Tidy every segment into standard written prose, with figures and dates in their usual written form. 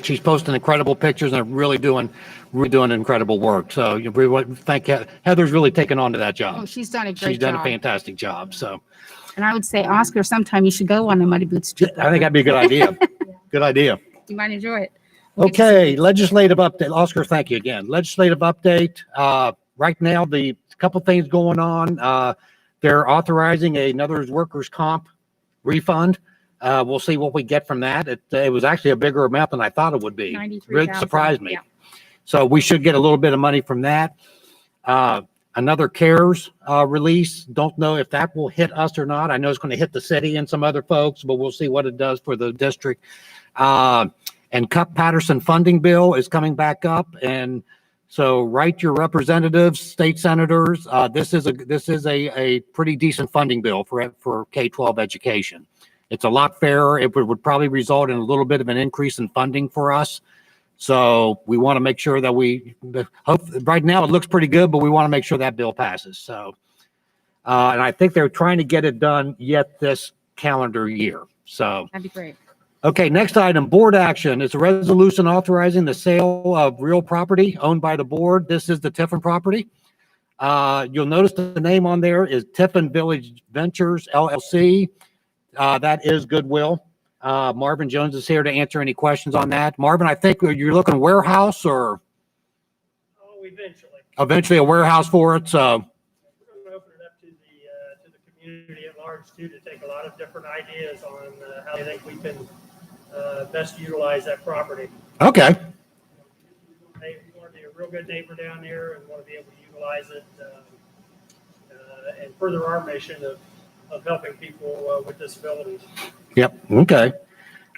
she's posting incredible pictures and really doing incredible work. So we want to thank Heather's really taken on to that job. Oh, she's done a great job. She's done a fantastic job. So, and I would say, Oscar, sometime you should go on the Muddy Boots trip. I think that'd be a good idea. Good idea. You might enjoy it. Okay, legislative update. Oscar, thank you again. Legislative update. Right now, the couple things going on. They're authorizing another workers' comp refund. We'll see what we get from that. It was actually a bigger amount than I thought it would be. Really surprised me. Yeah. So we should get a little bit of money from that. Another CARES release. Don't know if that will hit us or not. I know it's going to hit the city and some other folks, but we'll see what it does for the district. And Cupp-Patterson funding bill is coming back up. And so write your representatives, state senators. This is a pretty decent funding bill for K-12 education. It's a lot fairer. It would probably result in a little bit of an increase in funding for us. So we want to make sure that right now it looks pretty good, but we want to make sure that bill passes. So, and I think they're trying to get it done yet this calendar year. So that'd be great. Okay, next item, board action. It's a resolution authorizing the sale of real property owned by the board. This is the Tiffin property. You'll notice the name on there is Tiffin Village Ventures, LLC. That is Goodwill. Marvin Jones is here to answer any questions on that. Marvin, I think you're looking at warehouse or? Oh, eventually. Eventually a warehouse for it, so. We're going to open it up to the community at large too, to take a lot of different ideas on how they think we can best utilize that property. Okay. They want to be a real good neighbor down there and want to be able to utilize it and further our mission of helping people with disabilities. Yep. Okay.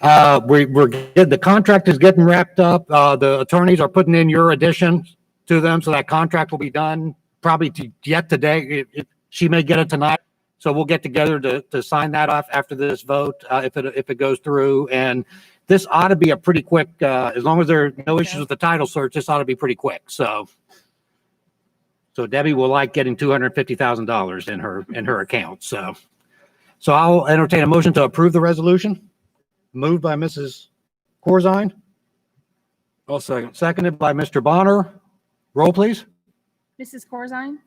We're good. The contract is getting wrapped up. The attorneys are putting in your addition to them, so that contract will be done probably yet today. She may get it tonight, so we'll get together to sign that off after this vote if it goes through. And this ought to be a pretty quick. As long as there are no issues with the title search, this ought to be pretty quick. So Debbie will like getting $250,000 in her account. So I'll entertain a motion to approve the resolution. Moved by Mrs. Corzine. I'll second. Seconded by Mr. Bonner. Roll, please. Mrs. Corzine?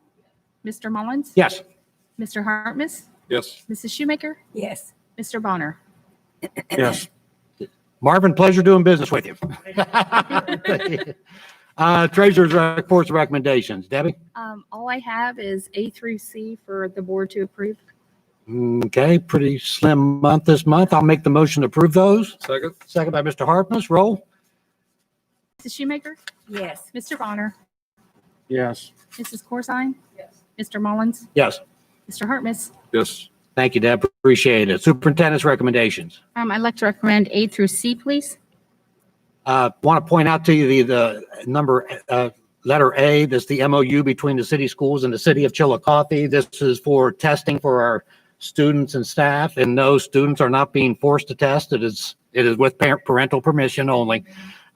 Mr. Mullins? Yes. Mr. Hartmus? Yes. Mrs. Shoemaker? Yes. Mr. Bonner? Yes. Marvin, pleasure doing business with you. Treasurer's reports recommendations. Debbie? All I have is A through C for the board to approve. Okay, pretty slim month this month. I'll make the motion to approve those. Second. Second by Mr. Hartmus. Roll. Mrs. Shoemaker? Yes. Mr. Bonner? Yes. Mrs. Corzine? Yes. Mr. Mullins? Yes. Mr. Hartmus? Yes. Thank you, Deb. Appreciate it. Superintendent's recommendations. I'd like to recommend A through C, please. Want to point out to you the number, letter A, that's the MOU between the city schools and the city of Chillicothe. This is for testing for our students and staff, and no, students are not being forced to test. It is with parental permission only.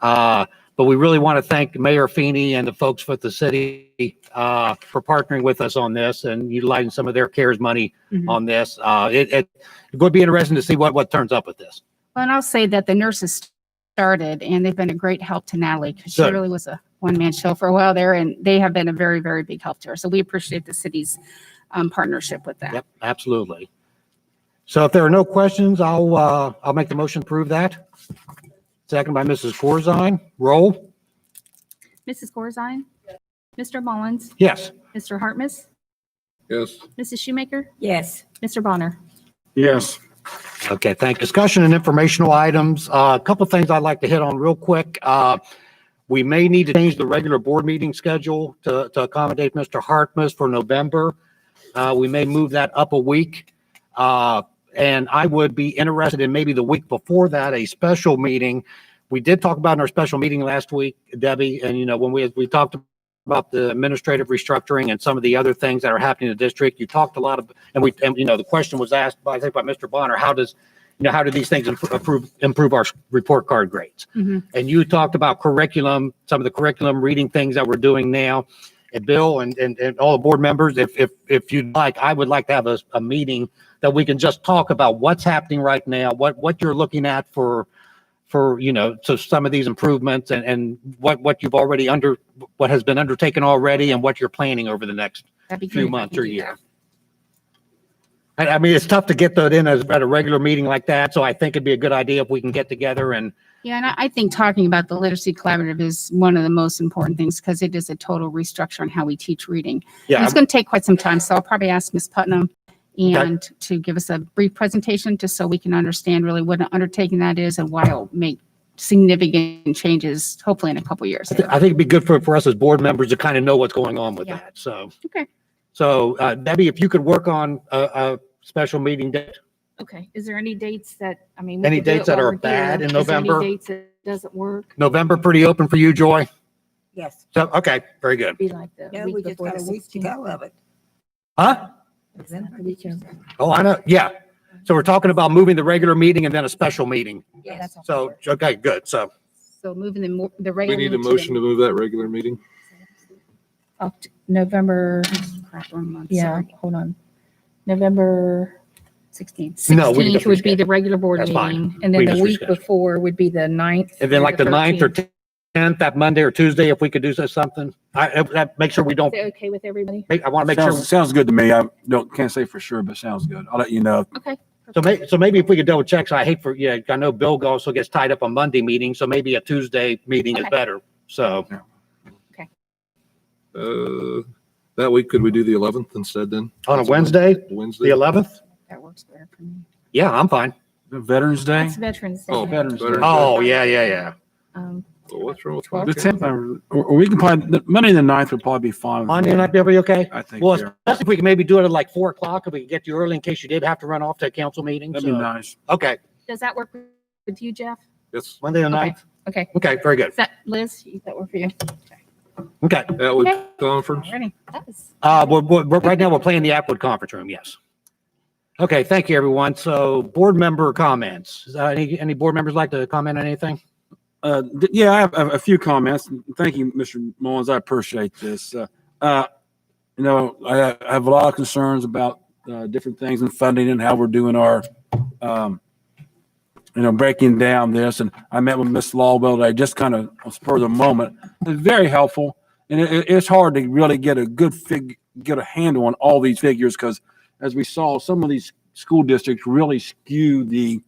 But we really want to thank Mayor Feeney and the folks with the city for partnering with us on this and utilizing some of their CARES money on this. It would be interesting to see what turns up with this. Well, and I'll say that the nurses started, and they've been a great help to Natalie, because she Good. really was a one-man show for a while there, and they have been a very, very big help to her. So we appreciate the city's partnership with that. Yep, absolutely. So if there are no questions, I'll make the motion to approve that. Second by Mrs. Corzine. Roll. Mrs. Corzine? Mr. Mullins? Yes. Mr. Hartmus? Yes. Mrs. Shoemaker? Yes. Mr. Bonner? Yes. Okay, thank you. Discussion and informational items. A couple of things I'd like to hit on real quick. We may need to change the regular board meeting schedule to accommodate Mr. Hartmus for November. We may move that up a week. And I would be interested in maybe the week before that, a special meeting. We did talk about in our special meeting last week, Debbie, and when we talked about the administrative restructuring and some of the other things that are happening in the district, you talked a lot of, and the question was asked by, I think, by Mr. Bonner, how do these things improve our report card grades? Mm-hmm. And you talked about curriculum, some of the curriculum reading things that we're doing now. And Bill and all the board members, if you'd like, I would like to have a meeting that we can just talk about what's happening right now, what you're looking at for for, so some of these improvements and what you've already what has been undertaken already and what you're planning over the next That'd be great few if I months could or do year. that. I mean, it's tough to get that in at a regular meeting like that. So I think it'd be a good idea if we can get together and, Yeah, and I think talking about the literacy collaborative is one of the most important things because it is a total restructure on how we teach reading. And yeah, it's going to take quite some time, so I'll probably ask Ms. Putnam and to give us a brief presentation just so we can understand really what an undertaking that is and why it'll make significant changes, hopefully in a couple years. I think it'd be good for us as board members to kind of know what's going on with Yeah. that. So, Okay. so Debbie, if you could work on a special meeting date. Okay. Is there any dates that, I mean, we Any could do dates it that while are we're bad here. in Is there any November? dates that doesn't work? November, pretty open for you, Joy? Yes. So, okay, very good. Be like the Yeah, we week just before got the a week to 16th. go of it. Huh? Then the weekend. Oh, I know. Yeah. So we're talking about moving the regular meeting and then a special meeting. Yeah, Yes. that's all. So, okay, good. So, So moving the We regular. need a meeting motion to move that regular meeting. November, Crap, wrong month, yeah, sorry. hold on. November 16th. No, we can 16th would be reschedule. the regular board That's fine. meeting. And We then just the week reschedule. before would be the 9th. and then through like the 9th or 13th. 10th, that Monday or Tuesday, if we could do something. Make sure we don't, Is that okay with everybody? I want to make sure. Sounds good to me. I can't say for sure, but sounds good. I'll let you know. Okay. So maybe if we could double check, so I hate for, I know Bill also gets tied up on Monday meetings, so maybe a Tuesday meeting is Okay. better. So, That week, could we do the 11th instead then? on a Wednesday, the Wednesday? 11th? That works better for me. Yeah, I'm fine. Veterans Day? That's Veterans Day. Oh, right? Veterans Day. Veterans Oh, yeah. Um, Well, what's wrong with The The Wednesday? 10th, or we can probably, Monday the 9th would probably be fine. with Monday me. night, be okay? I think, Well, yeah. especially if we can maybe do it at like 4:00, if we can get you early in case you did have to run off to a council meeting. That'd be So, nice. okay, Does that work with you, Jeff? Yes, Monday the Okay. 9th. Okay. Okay, very good. Is that, Liz, does that work for you? Okay. Atwood Okay. Conference. Alrighty. That was. Right now we're playing the Atwood conference room. Yes. Okay. Thank you, everyone. So board member comments. Any board members like to comment on anything? Yeah, I have a few comments. Thank you, Mr. Mullins. I appreciate this. I have a lot of concerns about different things in funding and how we're doing our, breaking down this. And I met with Ms. Lawwell today, just kind of spur of the moment. It's very helpful. And it's hard to really get a handle on all these figures because as we saw, some of these school districts really skew the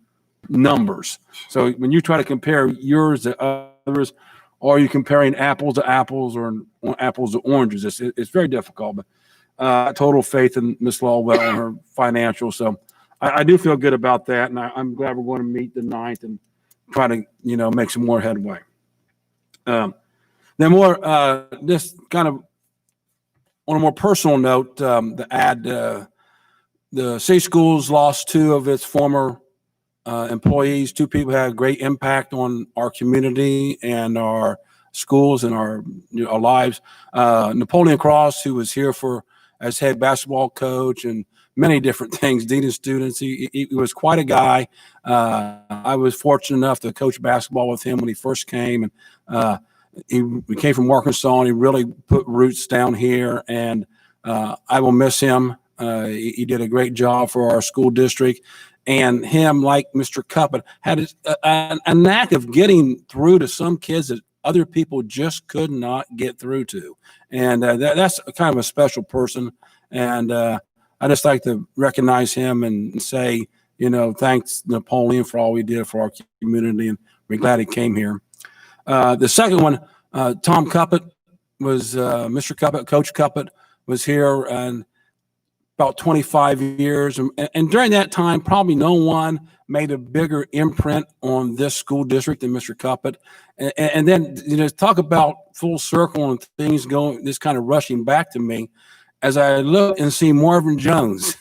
numbers. So when you try to compare yours to others, or are you comparing apples to apples or apples to oranges? It's very difficult, but total faith in Ms. Lawwell and her financial. So I do feel good about that. And I'm glad we're going to meet the 9th and try to, make some more headway. Then more, this kind of on a more personal note, the city schools lost 2 of its former employees. 2 people had a great impact on our community and our schools and our lives. Napoleon Cross, who was here as head basketball coach and many different things, dean of students. He was quite a guy. I was fortunate enough to coach basketball with him when he first came, and we came from Arkansas, and he really put roots down here. And I will miss him. He did a great job for our school district. And him, like Mr. Cuppet, had a knack of getting through to some kids that other people just could not get through to. And that's kind of a special person. And I just like to recognize him and say, thanks, Napoleon, for all he did for our community. And we're glad he came here. The second one, Tom Cuppet was Mr. Cuppet, Coach Cuppet was here and about 25 years. And during that time, probably no one made a bigger imprint on this school district than Mr. Cuppet. And then, talk about full circle and things going, this kind of rushing back to me. As I look and see Marvin Jones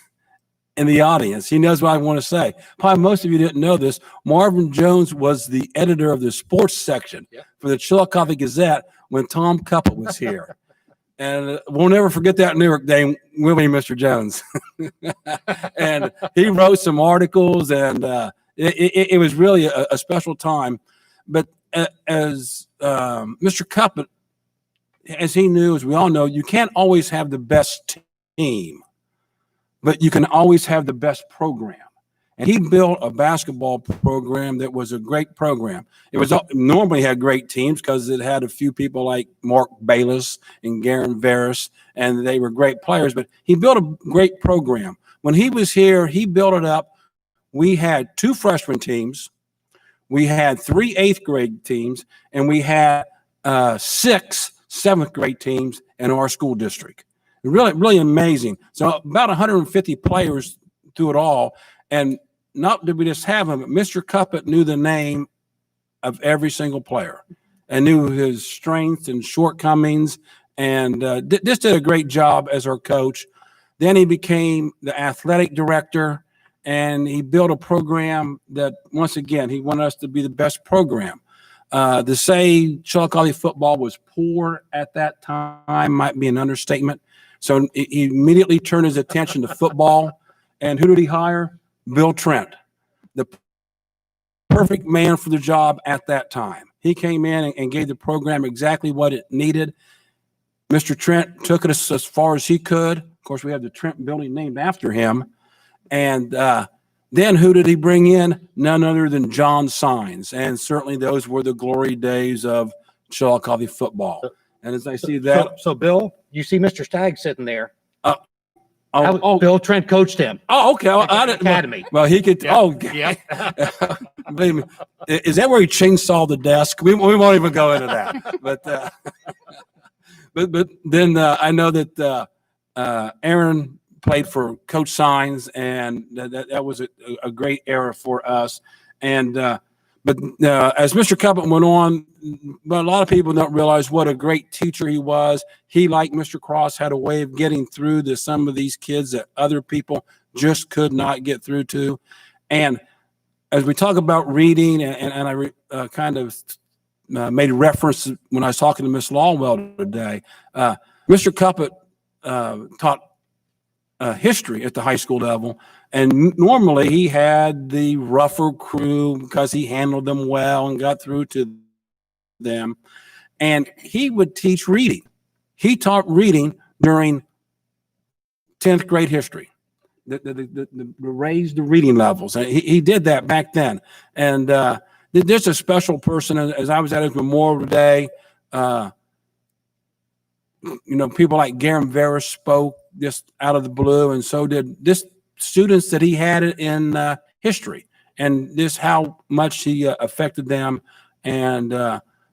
in the audience, he knows what I want to say. Probably most of you didn't know this. Marvin Jones was the editor of the sports section for the Chillicothe Gazette when Tom Cuppet was here. And we'll never forget that New York day, will we, Mr. Jones? And he wrote some articles, and it was really a special time. But as Mr. Cuppet, as he knew, as we all know, you can't always have the best team, but you can always have the best program. And he built a basketball program that was a great program. It was normally had great teams because it had a few people like Mark Bayless and Garen Veris, and they were great players, but he built a great program. When he was here, he built it up. We had 2 freshman teams. We had 3 8th grade teams, and we had 6 7th grade teams in our school district. Really, really amazing. So about 150 players through it all. And not did we just have them, but Mr. Cuppet knew the name of every single player and knew his strengths and shortcomings, and just did a great job as our coach. Then he became the athletic director, and he built a program that, once again, he wanted us to be the best program. To say Chillicothe football was poor at that time might be an understatement. So he immediately turned his attention to football. And who did he hire? Bill Trent, the perfect man for the job at that time. He came in and gave the program exactly what it needed. Mr. Trent took it as far as he could. Of course, we have the Trent building named after him. And then who did he bring in? None other than John Sines. And certainly those were the glory days of Chillicothe football. And as I see that. So Bill, you see Mr. Stagg sitting there. Oh, Bill Trent coached him. oh, okay. At I the didn't, academy. well, he could. Yeah. Oh, Yeah. believe me. Is that where he chainsawed the desk? We won't even go into that. But then I know that Aaron played for Coach Sines, and that was a great era for us. And but as Mr. Cuppet went on, but a lot of people don't realize what a great teacher he was. He, like Mr. Cross, had a way of getting through to some of these kids that other people just could not get through to. And as we talk about reading, and I kind of made reference when I was talking to Miss Lawwell today, Mr. Cuppet taught history at the high school level. And normally he had the rougher crew because he handled them well and got through to them. And he would teach reading. He taught reading during 10th grade history, raised the reading levels. And he did that back then. And there's a special person, as I was at his memorial today, people like Garen Veris spoke just out of the blue, and so did this students that he had in history, and just how much he affected them. And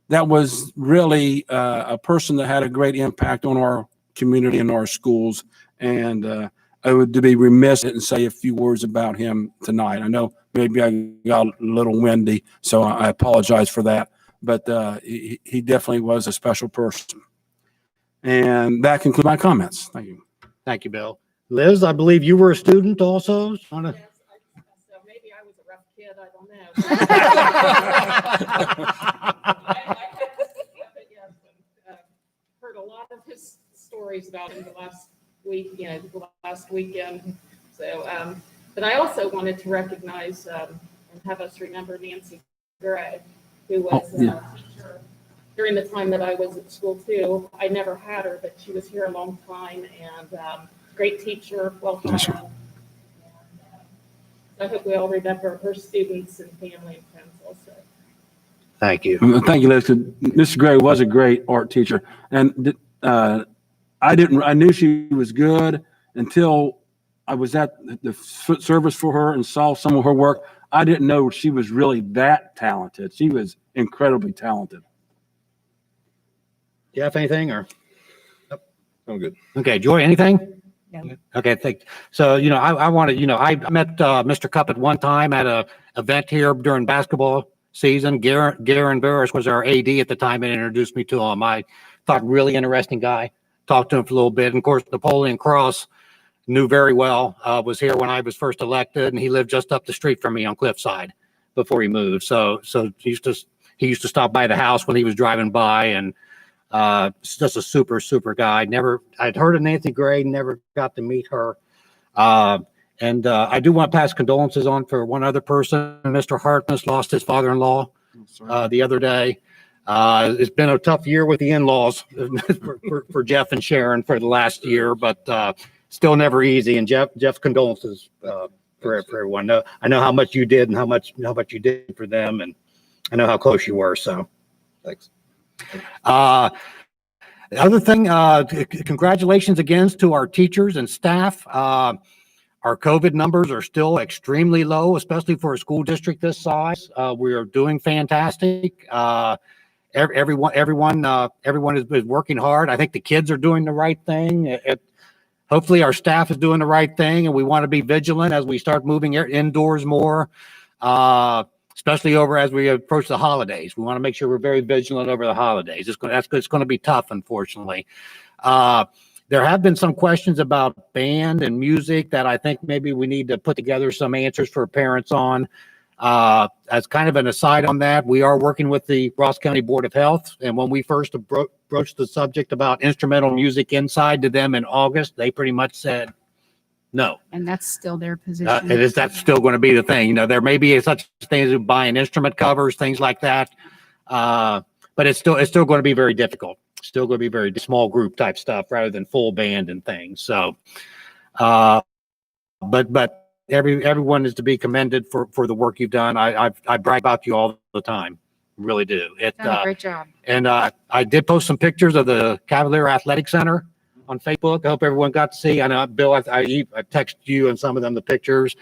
that was really a person that had a great impact on our community and our schools. And I would be remiss and say a few words about him tonight. I know maybe I got a little windy, so I apologize for that. But he definitely was a special person. And that concludes my comments. Thank you. Thank you, Bill. Liz, I believe you were a student also. Yes, so maybe I was a rough kid, I don't know. Heard a lot of his stories about him the last week, the last weekend. So, but I also wanted to recognize and have us remember Nancy Gray, who was a teacher during the time that I was at school too. I never had her, but she was here a long time, and great teacher, well taught. I hope we all remember her students and family and friends also. Thank you. Thank you, Liz. Mrs. Gray was a great art teacher, and I knew she was good until I was at the service for her and saw some of her work. I didn't know she was really that talented. She was incredibly talented. Do you have anything or? I'm good. Okay, Joy, anything? No. Okay, thanks. So, I wanted, I met Mr. Cuppet one time at a event here during basketball season. Garen Veris was our AD at the time and introduced me to him. I thought really interesting guy. Talked to him for a little bit. And of course, Napoleon Cross knew very well, was here when I was first elected, and he lived just up the street from me on Cliffside before he moved. So he used to stop by the house when he was driving by, and just a super guy. I'd heard of Nancy Gray, never got to meet her. And I do want to pass condolences on for one other person. Mr. Hartness lost his father-in-law the other day. It's been a tough year with the in-laws for Jeff and Sharon for the last year, but still never easy. And Jeff condolences for for everyone. I know how much you did and how much you did for them, and I know how close you were. So, Thanks. The other thing, congratulations again to our teachers and staff. Our COVID numbers are still extremely low, especially for a school district this size. We are doing fantastic. Everyone is working hard. I think the kids are doing the right thing. Hopefully our staff is doing the right thing, and we want to be vigilant as we start moving indoors more, especially as we approach the holidays. We want to make sure we're very vigilant over the holidays. It's going to be tough, unfortunately. There have been some questions about band and music that I think maybe we need to put together some answers for parents on. As kind of an aside on that, we are working with the Ross County Board of Health. And when we first broached the subject about instrumental music inside to them in August, they pretty much said no. And that's still their position. That's still going to be the thing. There may be such things as buying instrument covers, things like that. But it's still going to be very difficult. Still going to be very small group type stuff rather than full band and things. So, but everyone is to be commended for the work you've done. I brag about you all the time. Really do. Done a great job. And I did post some pictures of the Cavalier Athletic Center on Facebook. I hope everyone got to see. I know, Bill, I texted you and some of them the pictures.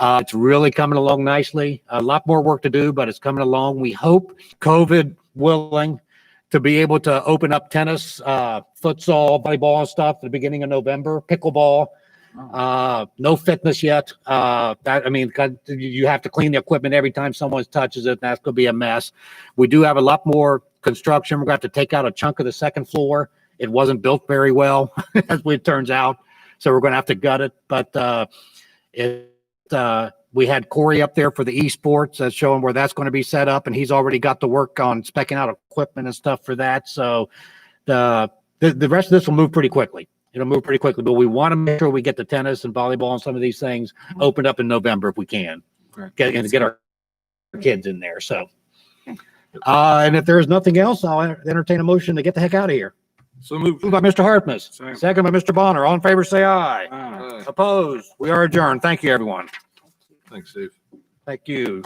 It's really coming along nicely. A lot more work to do, but it's coming along. We hope, COVID willing, to be able to open up tennis, futsal, volleyball and stuff at the beginning of November, pickleball. No fitness yet. You have to clean the equipment every time someone touches it. That's going to be a mess. We do have a lot more construction. We're going to have to take out a chunk of the second floor. It wasn't built very well, as it turns out. So we're going to have to gut it. But we had Corey up there for the esports, showing where that's going to be set up, and he's already got to work on specking out equipment and stuff for that. So the rest of this will move pretty quickly. It'll move pretty quickly, but we want to make sure we get the tennis and volleyball and some of these things opened up in November if we can. Get our kids in there. So, and if there's nothing else, I'll entertain a motion to get the heck out of here. So moved. Moved by Mr. Hartness, second by Mr. Bonner. All in favor, say aye. Aye. Opposed? We are adjourned. Thank you, everyone. Thanks, Steve. Thank you.